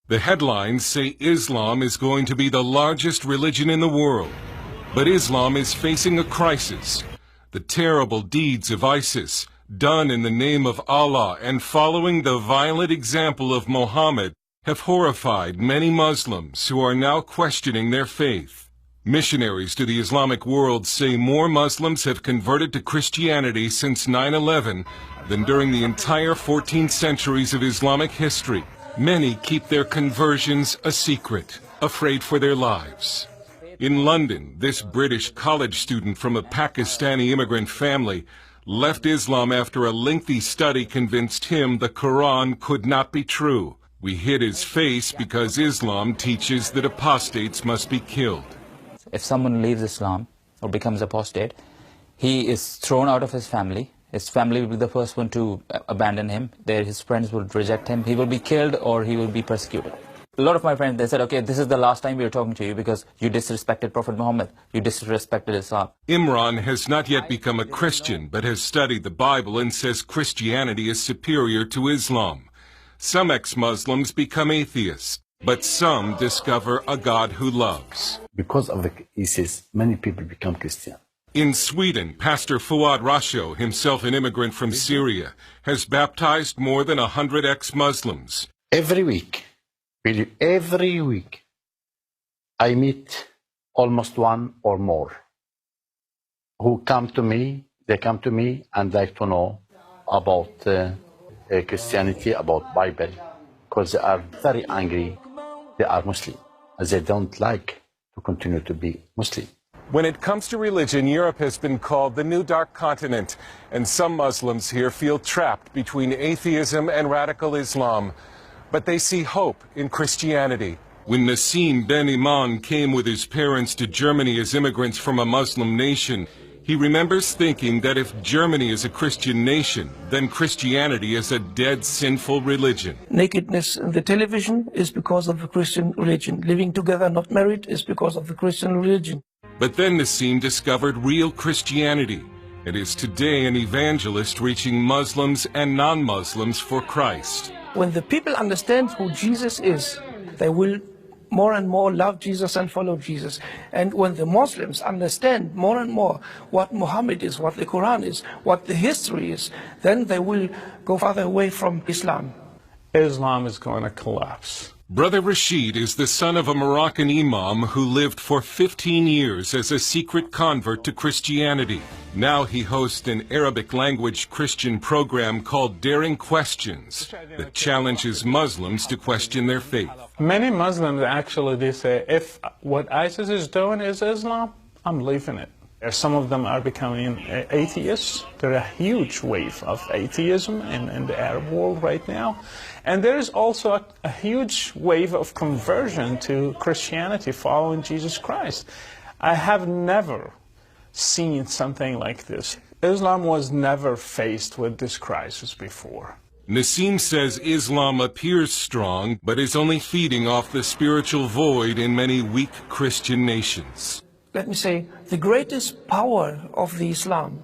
The headlines say Islam is going to be the largest religion in the world. But Islam is facing a crisis. The terrible deeds of ISIS, done in the name of Allah and following the violent example of Muhammad, have horrified many Muslims who are now questioning their faith. Missionaries to the Islamic world say more Muslims have converted to Christianity since 9/11 than during the entire 14 centuries of Islamic history. Many keep their conversions a secret, afraid for their lives. In London, this British college student from a Pakistani immigrant family left Islam after a lengthy study convinced him the Quran could not be true. We hid his face because Islam teaches that apostates must be killed. If someone leaves Islam or becomes apostate, he is thrown out of his family. His family will be the first one to abandon him. His friends will reject him. He will be killed or he will be persecuted. A lot of my friends, they said, okay, this is the last time we are talking to you because you disrespected Prophet Muhammad. You disrespected Islam. Imran has not yet become a Christian, but has studied the Bible and says Christianity is superior to Islam. Some ex-Muslims become atheists, but some discover a God who loves. Because of the ISIS, many people become Christian. In Sweden, Pastor Fuad Rasho, himself an immigrant from Syria, has baptized more than 100 ex-Muslims. Every week, I meet almost one or more who come to me. They come to me and like to know about Christianity, about Bible, because they are very angry. They are Muslim, as they don't like to continue to be Muslim. When it comes to religion, Europe has been called the new dark continent, and some Muslims here feel trapped between atheism and radical Islam. But they see hope in Christianity. When Nassim Ben Iman came with his parents to Germany as immigrants from a Muslim nation, he remembers thinking that if Germany is a Christian nation, then Christianity is a dead, sinful religion. Nakedness in the television is because of the Christian religion. Living together, not married, is because of the Christian religion. But then Nassim discovered real Christianity and is today an evangelist reaching Muslims and non-Muslims for Christ. When the people understand who Jesus is, they will more and more love Jesus and follow Jesus. And when the Muslims understand more and more what Muhammad is, what the Quran is, what the history is, then they will go farther away from Islam. Islam is going to collapse. Brother Rashid is the son of a Moroccan imam who lived for 15 years as a secret convert to Christianity. Now he hosts an Arabic-language Christian program called Daring Questions that challenges Muslims to question their faith. Many Muslims actually, they say, if what ISIS is doing is Islam, I'm leaving it. Some of them are becoming atheists. There's a huge wave of atheism in the Arab world right now. And there is also a huge wave of conversion to Christianity, following Jesus Christ. I have never seen something like this. Islam was never faced with this crisis before. Nassim says Islam appears strong, but is only feeding off the spiritual void in many weak Christian nations. Let me say, the greatest power of the Islam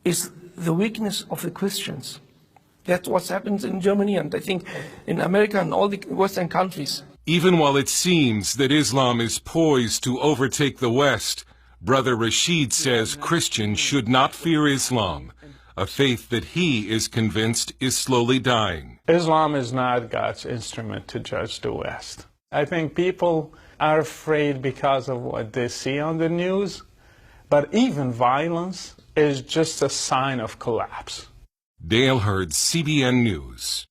is the weakness of the Christians. That's what happens in Germany and I think in America and all the Western countries. Even while it seems that Islam is poised to overtake the West, Brother Rashid says Christians should not fear Islam, a faith that he is convinced is slowly dying. Islam is not God's instrument to judge the West. I think people are afraid because of what they see on the news, but even violence is just a sign of collapse. Dale Hurd, CBN News.